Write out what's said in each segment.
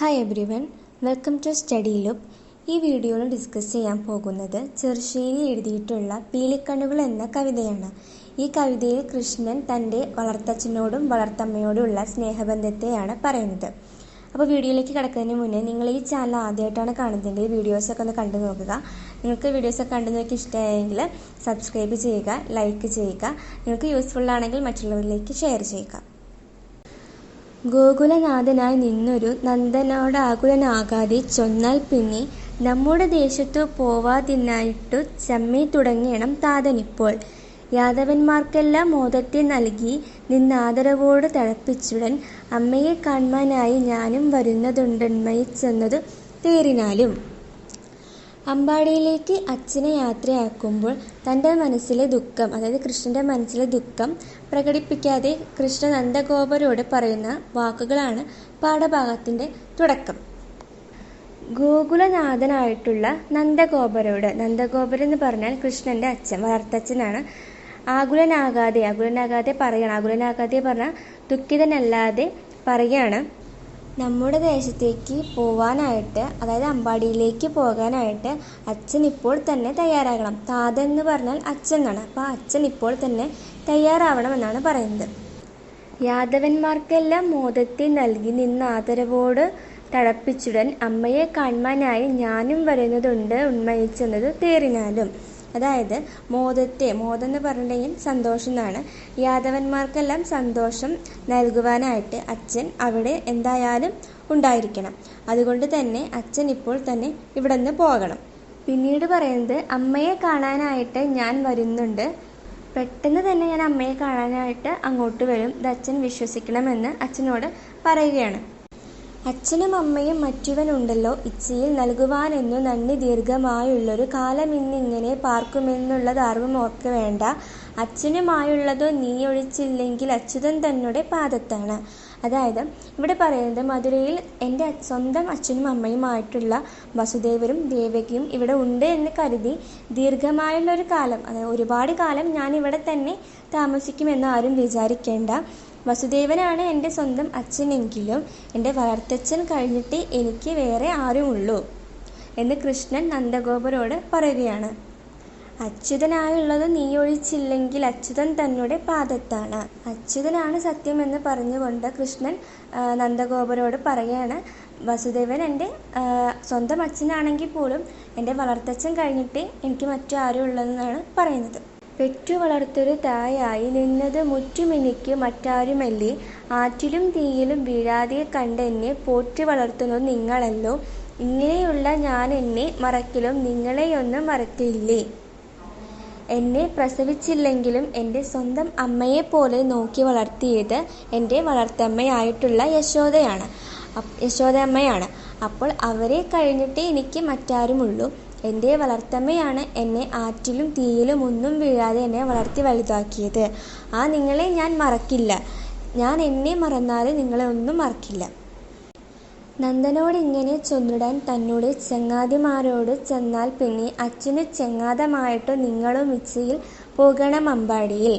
Hi everyone, welcome to study loop. ഈ വീഡിയോയിൽ discuss ചെയ്യാൻ പോകുന്നത് ചെറുശ്ശേരി എഴുതിയിട്ടുള്ള പീലിക്കണ്ണുകൾ എന്ന കവിതയാണ്. ഈ കവിതയിൽ കൃഷ്ണൻ തൻ്റെ വളർത്തച്ഛനോടും വളർത്തമ്മയോടുമുള്ള സ്നേഹബന്ധത്തെയാണ് പറയുന്നത്. അപ്പോൾ വീഡിയോയിലേക്ക് കിടക്കുന്നതിന് മുന്നേ നിങ്ങൾ ഈ ചാനൽ ആദ്യമായിട്ടാണ് കാണുന്നതെങ്കിൽ വീഡിയോസൊക്കെ ഒന്ന് കണ്ടു നോക്കുക. നിങ്ങൾക്ക് വീഡിയോസൊക്കെ കണ്ടു നോക്കി ഇഷ്ടമായെങ്കിൽ സബ്സ്ക്രൈബ് ചെയ്യുക, ലൈക്ക് ചെയ്യുക. നിങ്ങൾക്ക് യൂസ്ഫുൾ ആണെങ്കിൽ മറ്റുള്ളവരിലേക്ക് ഷെയർ ചെയ്യുക. ഗോകുലനാഥനായി നിന്നൊരു നന്ദനോടാകുലനാകാതെ ചൊന്നാൽ പിന്നെ നമ്മുടെ ദേശത്തു പോവാതിനായിട്ടു ചമ്മി തുടങ്ങണം താതനിപ്പോൾ. യാദവന്മാർക്കെല്ലാം മോദത്തെ നൽകി നിന്നാദരവോട് തഴപ്പിച്ചുടൻ അമ്മയെ കാൺമാനായി ഞാനും വരുന്നതുണ്ടെന്മയിച്ചെന്നതു തേറിനാലും. അമ്പാടിയിലേക്ക് അച്ഛനെ യാത്രയാക്കുമ്പോൾ തൻ്റെ മനസ്സിലെ ദുഃഖം, അതായത് കൃഷ്ണൻ്റെ മനസ്സിലെ ദുഃഖം പ്രകടിപ്പിക്കാതെ കൃഷ്ണ നന്ദഗോപരോട് പറയുന്ന വാക്കുകളാണ് പാഠഭാഗത്തിൻ്റെ തുടക്കം. ഗോകുലനാഥനായിട്ടുള്ള നന്ദഗോപരോട്, നന്ദഗോപർ എന്ന് പറഞ്ഞാൽ കൃഷ്ണൻ്റെ അച്ഛൻ, വളർത്തച്ഛനാണ്. ആകുലനാകാതെ പറയണം. ആകുലനാകാതെ പറഞ്ഞാൽ ദുഃഖിതനല്ലാതെ പറയാണ്. നമ്മുടെ ദേശത്തേക്ക് പോവാനായിട്ട്, അതായത് അമ്പാടിയിലേക്ക് പോകാനായിട്ട് അച്ഛൻ ഇപ്പോൾ തന്നെ തയ്യാറാകണം. താതൻ എന്ന് പറഞ്ഞാൽ അച്ഛൻ എന്നാണ്. അപ്പോൾ അച്ഛൻ ഇപ്പോൾ തന്നെ തയ്യാറാവണം എന്നാണ് പറയുന്നത്. യാദവന്മാർക്കെല്ലാം മോദത്തെ നൽകി നിന്നാദരവോട് തഴപ്പിച്ചുടൻ അമ്മയെ കാൺമാനായി ഞാനും വരുന്നതുണ്ട് ഉന്മയിച്ചെന്നത് തേറിനാലും. അതായത് മോദം എന്ന് പറഞ്ഞിട്ടുണ്ടെങ്കിൽ സന്തോഷം എന്നാണ്. യാദവന്മാർക്കെല്ലാം സന്തോഷം നൽകുവാനായിട്ട് അച്ഛൻ അവിടെ എന്തായാലും ഉണ്ടായിരിക്കണം. അതുകൊണ്ട് തന്നെ അച്ഛൻ ഇപ്പോൾ തന്നെ ഇവിടെ നിന്ന് പോകണം. പിന്നീട് പറയുന്നത് അമ്മയെ കാണാനായിട്ട് ഞാൻ വരുന്നുണ്ട്, പെട്ടെന്ന് തന്നെ ഞാൻ അമ്മയെ കാണാനായിട്ട് അങ്ങോട്ട് വരും, ഇത് അച്ഛൻ വിശ്വസിക്കണമെന്ന് അച്ഛനോട് പറയുകയാണ്. അച്ഛനും അമ്മയും മറ്റുവനുണ്ടല്ലോ ഇച്ഛയിൽ നൽകുവാനെന്നു നന്ദി ദീർഘമായുള്ളൊരു കാലമിന്നിങ്ങനെ പാർക്കുമെന്നുള്ളതാർവും ഓർക്ക വേണ്ട. അച്ഛനുമായുള്ളതോ നീ ഒഴിച്ചില്ലെങ്കിൽ അച്യുതൻ തന്നെ പാദത്താണ്. അതായത് ഇവിടെ പറയുന്നത് മധുരയിൽ എൻ്റെ സ്വന്തം അച്ഛനും അമ്മയുമായിട്ടുള്ള വസുദേവരും ദേവകിയും ഇവിടെ ഉണ്ട് എന്ന് കരുതി ദീർഘമായുള്ളൊരു കാലം, അതായത് ഒരുപാട് കാലം ഞാൻ ഇവിടെ തന്നെ താമസിക്കുമെന്ന് ആരും വിചാരിക്കേണ്ട. വസുദേവനാണ് എൻ്റെ സ്വന്തം അച്ഛനെങ്കിലും എൻ്റെ വളർത്തച്ഛൻ കഴിഞ്ഞിട്ട് എനിക്ക് വേറെ ആരുമുള്ളൂ എന്ന് കൃഷ്ണൻ നന്ദഗോപരോട് പറയുകയാണ്. അച്യുതനായുള്ളത് നീ ഒഴിച്ചില്ലെങ്കിൽ അച്യുതൻ തന്നെ പാദത്താണ്. അച്യുതനാണ് സത്യമെന്ന് പറഞ്ഞുകൊണ്ട് കൃഷ്ണൻ നന്ദഗോപരോട് പറയുകയാണ്, വസുദേവൻ എൻ്റെ സ്വന്തം അച്ഛനാണെങ്കിൽ പോലും എൻ്റെ വളർത്തച്ഛൻ കഴിഞ്ഞിട്ട് എനിക്ക് മറ്റു ആരും ഉള്ളതെന്നാണ് പറയുന്നത്. പെറ്റു വളർത്തൊരു തായായി നിന്നത് മുറ്റുമെനിക്ക് മറ്റാരുമല്ലേ, ആറ്റിലും തീയിലും വീഴാതെ കണ്ടെന്നെ പോറ്റി വളർത്തുന്നത് നിങ്ങളല്ലോ. ഇങ്ങനെയുള്ള ഞാൻ എന്നെ മറക്കിലും നിങ്ങളെയൊന്നും മറക്കില്ലേ. എന്നെ പ്രസവിച്ചില്ലെങ്കിലും എൻ്റെ സ്വന്തം അമ്മയെപ്പോലെ നോക്കി വളർത്തിയത് എൻ്റെ വളർത്തമ്മയായിട്ടുള്ള യശോദയമ്മയാണ്. അപ്പോൾ അവരെ കഴിഞ്ഞിട്ടേ എനിക്ക് മറ്റാരുമുള്ളൂ. എൻ്റെ വളർത്തമ്മയാണ് എന്നെ ആറ്റിലും തീയിലും ഒന്നും വീഴാതെ എന്നെ വളർത്തി വലുതാക്കിയത്. ആ നിങ്ങളെ ഞാൻ മറക്കില്ല. ഞാൻ എന്നെ മറന്നാലും നിങ്ങളെ ഒന്നും മറക്കില്ല. നന്ദനോടിങ്ങനെ ചൊന്നിടാൻ തന്നോട് ചങ്ങാതിമാരോട് ചെന്നാൽ പിന്നെ അച്ഛന് ചെങ്ങാതമായിട്ട് നിങ്ങളും ഇച്ഛയിൽ പോകണം അമ്പാടിയിൽ.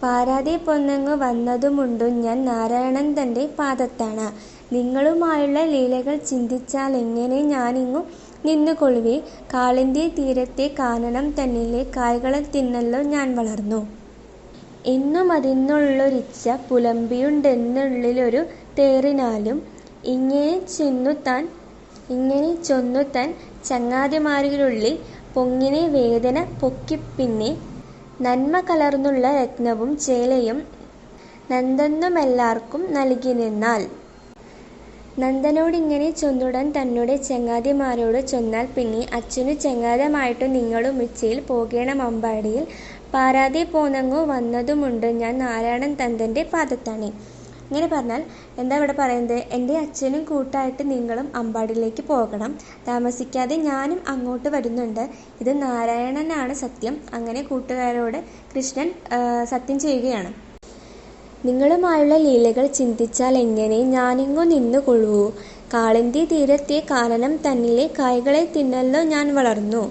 പാരാതെ പൊന്നങ്ങു വന്നതുമുണ്ടു ഞാൻ നാരായണൻ തൻ്റെ പാദത്താണ്. നിങ്ങളുമായുള്ള ലീലകൾ ചിന്തിച്ചാലെങ്ങനെ ഞാനിങ്ങു നിന്നുകൊള്ളുവേ. കാളിന്തി തീരത്തെ കാനനം തന്നിലെ കായ്കളെ തിന്നല്ലോ ഞാൻ വളർന്നു. എന്നും അതിനുള്ളൊരിച്ഛ പുലമ്പിയുണ്ടെന്നുള്ളിലൊരു തേറിനാലും. ഇങ്ങനെ ചൊന്നു താൻ ചങ്ങാതിമാരുള്ളിൽ പൊങ്ങിനെ വേദന പൊക്കിപ്പിന്നെ. നന്മ കലർന്നുള്ള രത്നവും ചേലയും നന്ദനുമെല്ലാവർക്കും നൽകി നിന്നാൽ. നന്ദനോടിങ്ങനെ ചൊന്നുടൻ തന്നോട് ചങ്ങാതിമാരോട് ചൊന്നാൽ പിന്നെ അച്ഛനു ചെങ്ങാതമായിട്ടു നിങ്ങളും ഇച്ഛയിൽ പോകണം അമ്പാടിയിൽ. പാരാതെ പോന്നങ്ങു വന്നതുമുണ്ട് ഞാൻ നാരായണൻ തൻ്റെ പാദത്താണ്. ഇങ്ങനെ പറഞ്ഞാൽ എന്താ ഇവിടെ പറയുന്നത്, എൻ്റെ അച്ഛനും കൂട്ടായിട്ട് നിങ്ങളും അമ്പാടിയിലേക്ക് പോകണം, താമസിക്കാതെ ഞാനും അങ്ങോട്ട് വരുന്നുണ്ട്, ഇത് നാരായണനാണ് സത്യം. അങ്ങനെ കൂട്ടുകാരോട് കൃഷ്ണൻ സത്യം ചെയ്യുകയാണ്. നിങ്ങളുമായുള്ള ലീലകൾ ചിന്തിച്ചാൽ എങ്ങനെ ഞാനിങ്ങു നിന്നുകൊള്ളൂ. കാളിന്തി തീരത്തെ കാനനം തന്നിലെ കായ്കളെ തിന്നല്ലോ ഞാൻ വളർന്നു.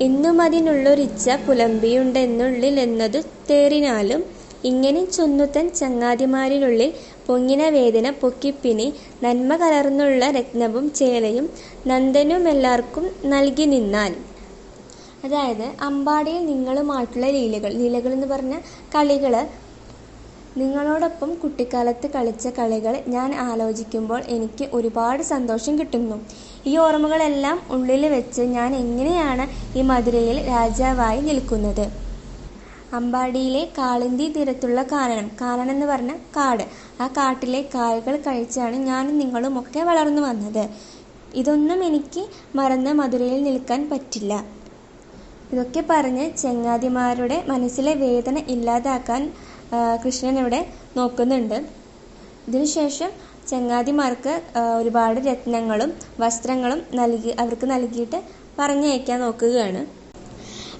എന്നും അതിനുള്ളൊരിച്ഛ പുലമ്പിയുണ്ടെന്നുള്ളിൽ എന്നതു തേറിനാലും. ഇങ്ങനെ ചൊന്നുതൻ ചങ്ങാതിമാരിനുള്ളിൽ പൊങ്ങിന വേദന പൊക്കിപ്പിനി നന്മ കലർന്നുള്ള രത്നവും ചേലയും നന്ദനുമെല്ലാവർക്കും നൽകി നിന്നാൻ. അതായത് അമ്പാടിയിൽ നിങ്ങളുമായിട്ടുള്ള ലീലകൾ എന്ന് പറഞ്ഞ കളികൾ, നിങ്ങളോടൊപ്പം കുട്ടിക്കാലത്ത് കളിച്ച കളികൾ ഞാൻ ആലോചിക്കുമ്പോൾ എനിക്ക് ഒരുപാട് സന്തോഷം കിട്ടുന്നു. ഈ ഓർമ്മകളെല്ലാം ഉള്ളിൽ വെച്ച് ഞാൻ എങ്ങനെയാണ് ഈ മധുരയിൽ രാജാവായി നിൽക്കുന്നത്. അമ്പാടിയിലെ കാളിന്തി തീരത്തുള്ള കാനനം എന്ന് പറഞ്ഞ കാട്, ആ കാട്ടിലെ കായകൾ കഴിച്ചാണ് ഞാനും നിങ്ങളുമൊക്കെ വളർന്നു വന്നത്. ഇതൊന്നും എനിക്ക് മറന്ന് മധുരയിൽ നിൽക്കാൻ പറ്റില്ല. ഇതൊക്കെ പറഞ്ഞ് ചങ്ങാതിമാരുടെ മനസ്സിലെ വേദന ഇല്ലാതാക്കാൻ കൃഷ്ണൻ ഇവിടെ നോക്കുന്നുണ്ട്. ഇതിനുശേഷം ചങ്ങാതിമാർക്ക് ഒരുപാട് രത്നങ്ങളും വസ്ത്രങ്ങളും അവർക്ക് നൽകിയിട്ട് പറഞ്ഞയക്കാൻ നോക്കുകയാണ്.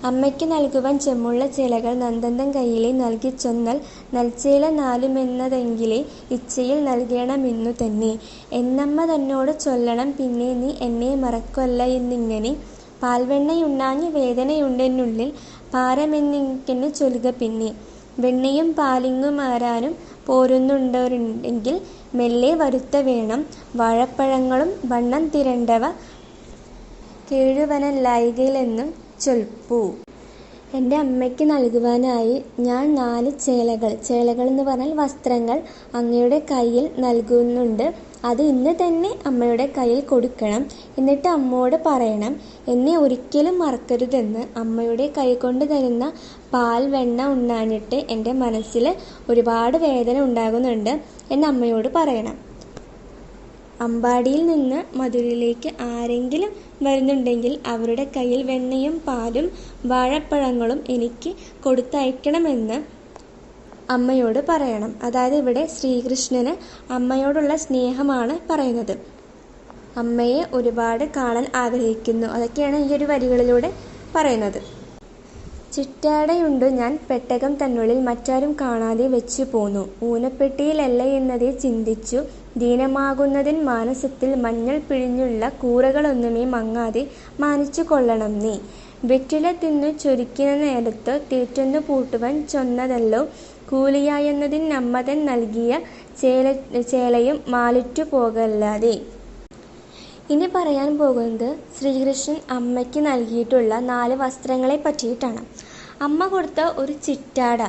അമ്മയ്ക്ക് നൽകുവാൻ ചെമ്മുള്ള ചേലകൾ നന്ദന്തൻ കയ്യിലെ നൽകി ചൊന്നൽ നൽചേല നാലുമെന്നതെങ്കിലേ ഇച്ഛയിൽ നൽകേണമെന്നു തന്നെ. എന്നമ്മ തന്നോട് ചൊല്ലണം പിന്നെ നീ എന്നെ മറക്കൊല്ല എന്നിങ്ങനെ പാൽവെണ്ണയുണ്ണാഞ്ഞ് വേദനയുണ്ടെന്നുള്ളിൽ പാരമെന്നിക്കെന്നു ചൊല്ലുക പിന്നെ. വെണ്ണയും പാലിങ്ങുമാരാനും പോരുന്നുണ്ടോരുണ്ടെങ്കിൽ മെല്ലെ വരുത്ത വേണം വാഴപ്പഴങ്ങളും വണ്ണം തിരണ്ടവ കേഴുവനല്ലായികയിലെന്നും ചൊൽപ്പൂ. എൻ്റെ അമ്മയ്ക്ക് നൽകുവാനായി ഞാൻ 4 ചേലകൾ എന്ന് പറഞ്ഞാൽ വസ്ത്രങ്ങൾ അങ്ങയുടെ കയ്യിൽ നൽകുന്നുണ്ട്. അത് ഇന്ന് തന്നെ അമ്മയുടെ കയ്യിൽ കൊടുക്കണം. എന്നിട്ട് അമ്മയോട് പറയണം എന്നെ ഒരിക്കലും മറക്കരുതെന്ന്. അമ്മയുടെ കൈകൊണ്ട് തരുന്ന പാൽ വെണ്ണ ഉണ്ണാഞ്ഞിട്ട് എൻ്റെ മനസ്സിൽ ഒരുപാട് വേദന ഉണ്ടാകുന്നുണ്ട് എന്ന് അമ്മയോട് പറയണം. അമ്പാടിയിൽ നിന്ന് മധുരയിലേക്ക് ആരെങ്കിലും വരുന്നുണ്ടെങ്കിൽ അവരുടെ കയ്യിൽ വെണ്ണയും പാലും വാഴപ്പഴങ്ങളും എനിക്ക് കൊടുത്തയക്കണമെന്ന് അമ്മയോട് പറയണം. അതായത് ഇവിടെ ശ്രീകൃഷ്ണന് അമ്മയോടുള്ള സ്നേഹമാണ് പറയുന്നത്. അമ്മയെ ഒരുപാട് കാണാൻ ആഗ്രഹിക്കുന്നു, അതൊക്കെയാണ് ഈ ഒരു വരികളിലൂടെ പറയുന്നത്. ചിറ്റാടയുണ്ടു ഞാൻ പെട്ടകം തന്നുള്ളിൽ മറ്റാരും കാണാതെ വെച്ചു പോന്നു. ഊനപ്പെട്ടിയിലല്ല എന്നതേ ചിന്തിച്ചു ദീനമാകുന്നതിൻ മാനസത്തിൽ മഞ്ഞൾ പിഴിഞ്ഞുള്ള കൂറകളൊന്നുമേ മങ്ങാതെ മാനിച്ചു കൊള്ളണം നീ. വെറ്റില തിന്നു ചൊരിക്കുന്ന നേരത്ത് തേറ്റൊന്നു പൂട്ടുവാൻ ചൊന്നതല്ലോ കൂലിയായെന്നതിൻ അമ്മതൻ നൽകിയ ചേലയും മാലിറ്റു പോകല്ലാതെ. ഇനി പറയാൻ പോകുന്നത് ശ്രീകൃഷ്ണൻ അമ്മയ്ക്ക് നൽകിയിട്ടുള്ള 4 വസ്ത്രങ്ങളെ പറ്റിയിട്ടാണ്. അമ്മ കൊടുത്ത ഒരു ചിറ്റാട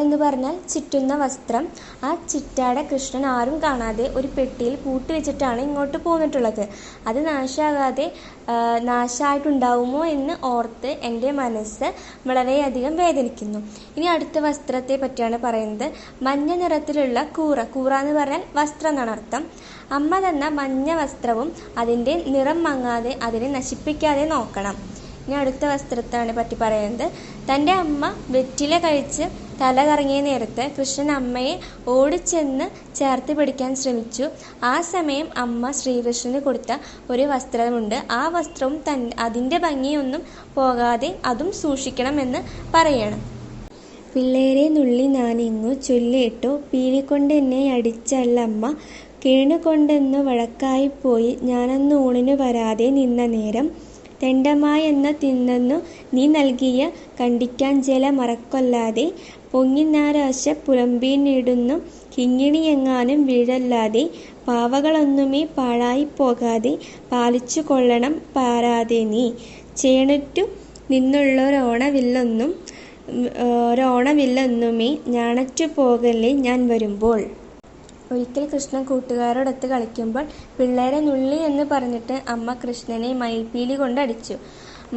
എന്ന് പറഞ്ഞാൽ ചുറ്റുന്ന വസ്ത്രം. ആ ചിറ്റാട കൃഷ്ണൻ ആരും കാണാതെ ഒരു പെട്ടിയിൽ പൂട്ടി വെച്ചിട്ടാണ് ഇങ്ങോട്ട് പോന്നിട്ടുള്ളത്. അത് നാശമായിട്ടുണ്ടാവുമോ എന്ന് ഓർത്ത് എൻ്റെ മനസ്സ് വളരെയധികം വേദനിക്കുന്നു. ഇനി അടുത്ത വസ്ത്രത്തെ പറ്റിയാണ് പറയുന്നത്. മഞ്ഞ നിറത്തിലുള്ള കൂറ എന്ന് പറഞ്ഞാൽ വസ്ത്രം എന്നാണ് അർത്ഥം. അമ്മ തന്ന മഞ്ഞ വസ്ത്രവും അതിൻ്റെ നിറം മങ്ങാതെ അതിനെ നശിപ്പിക്കാതെ നോക്കണം. ഇനി അടുത്ത വസ്ത്രത്താണ് പറ്റി പറയുന്നത്. തൻ്റെ അമ്മ വെറ്റില കഴിച്ച് തല കറങ്ങിയ നേരത്ത് കൃഷ്ണൻ അമ്മയെ ഓടിച്ചെന്ന് ചേർത്ത് പിടിക്കാൻ ശ്രമിച്ചു. ആ സമയം അമ്മ ശ്രീകൃഷ്ണന് കൊടുത്ത ഒരു വസ്ത്രമുണ്ട്. ആ വസ്ത്രവും അതിൻ്റെ ഭംഗിയൊന്നും പോകാതെ അതും സൂക്ഷിക്കണമെന്ന് പറയണം. പിള്ളേരെ നുള്ളി ഞാനിങ്ങു ചൊല്ലിയിട്ടു പീലിക്കൊണ്ടെന്നെ അടിച്ചല്ലമ്മ കേണുകൊണ്ടെന്നു വഴക്കായിപ്പോയി ഞാനന്ന് ഊണിനു വരാതെ നിന്ന നേരം. തെണ്ടമായെന്ന തിന്നു നീ നൽകിയ കണ്ടിക്കാൻ ജല മറക്കൊല്ലാതെ പൊങ്ങിനാരാശ പുലമ്പീനിടുന്നു കിങ്ങിണിയെങ്ങാനും വീഴല്ലാതെ പാവകളൊന്നുമേ പാഴായിപ്പോകാതെ പാലിച്ചു കൊള്ളണം പാരാതെ നീ. ചേണറ്റു നിന്നുള്ളൊരോണവില്ലൊന്നുമേ ഞാണറ്റു പോകല്ലേ ഞാൻ വരുമ്പോൾ. ഒരിക്കൽ കൃഷ്ണൻ കൂട്ടുകാരോടൊത്ത് കളിക്കുമ്പോൾ പിള്ളേരെ നുള്ളി എന്ന് പറഞ്ഞിട്ട് അമ്മ കൃഷ്ണനെ മയിൽപ്പീലി കൊണ്ട് അടിച്ചു.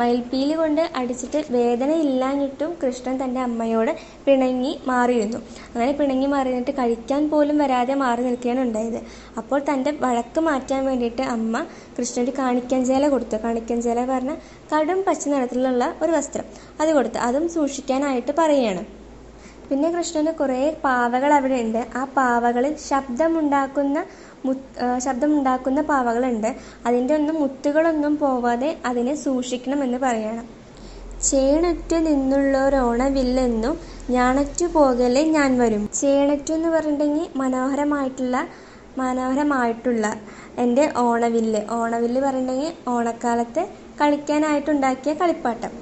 മയിൽപ്പീലി കൊണ്ട് അടിച്ചിട്ട് വേദന ഇല്ലാഞ്ഞിട്ടും കൃഷ്ണൻ തൻ്റെ അമ്മയോട് പിണങ്ങി മാറിയിരുന്നു. അങ്ങനെ പിണങ്ങി മാറിയിട്ട് കഴിക്കാൻ പോലും വരാതെ മാറി നിൽക്കുകയാണ് ഉണ്ടായത്. അപ്പോൾ തൻ്റെ വഴക്ക് മാറ്റാൻ വേണ്ടിയിട്ട് അമ്മ കൃഷ്ണന് കാണിക്കഞ്ചേല കൊടുത്തു. കാണിക്കഞ്ചേല പറഞ്ഞാൽ കടും പച്ച നിറത്തിലുള്ള ഒരു വസ്ത്രം, അത് കൊടുത്തു. അതും സൂക്ഷിക്കാനായിട്ട് പറയുകയാണ്. പിന്നെ കൃഷ്ണന് കുറേ പാവകൾ അവിടെ ഉണ്ട്. ആ പാവകളിൽ ശബ്ദമുണ്ടാക്കുന്ന പാവകളുണ്ട്. അതിൻ്റെ ഒന്നും മുത്തുകളൊന്നും പോവാതെ അതിനെ സൂക്ഷിക്കണമെന്ന് പറയണം. ചേണറ്റു നിന്നുള്ളൊരോണവില്ലെന്നു ഞാണറ്റു പോകലേ ഞാൻ വരും. ചേണറ്റു എന്ന് പറഞ്ഞിട്ടുണ്ടെങ്കിൽ മനോഹരമായിട്ടുള്ള എൻ്റെ ഓണവില്ല് പറഞ്ഞിട്ടുണ്ടെങ്കിൽ ഓണക്കാലത്ത് കളിക്കാനായിട്ടുണ്ടാക്കിയ കളിപ്പാട്ടം.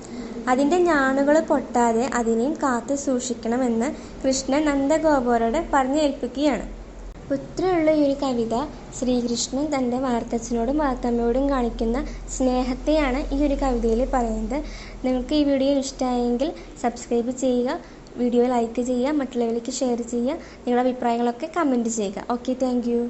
അതിൻ്റെ ഞാണുകൾ പൊട്ടാതെ അതിനെയും കാത്തു സൂക്ഷിക്കണമെന്ന് കൃഷ്ണൻ നന്ദഗോപരോട് പറഞ്ഞേൽപ്പിക്കുകയാണ്. ഇത്രയുള്ള ഈ ഒരു കവിത ശ്രീകൃഷ്ണൻ തൻ്റെ വാർത്തച്ഛനോടും വാർത്തമ്മയോടും കാണിക്കുന്ന സ്നേഹത്തെയാണ് ഈ ഒരു കവിതയിൽ പറയുന്നത്. നിങ്ങൾക്ക് ഈ വീഡിയോ ഇഷ്ടമായെങ്കിൽ സബ്സ്ക്രൈബ് ചെയ്യുക, വീഡിയോ ലൈക്ക് ചെയ്യുക, മറ്റുള്ളവരിലേക്ക് ഷെയർ ചെയ്യുക, നിങ്ങളുടെ അഭിപ്രായങ്ങളൊക്കെ കമൻറ്റ് ചെയ്യുക. Okay, thank you.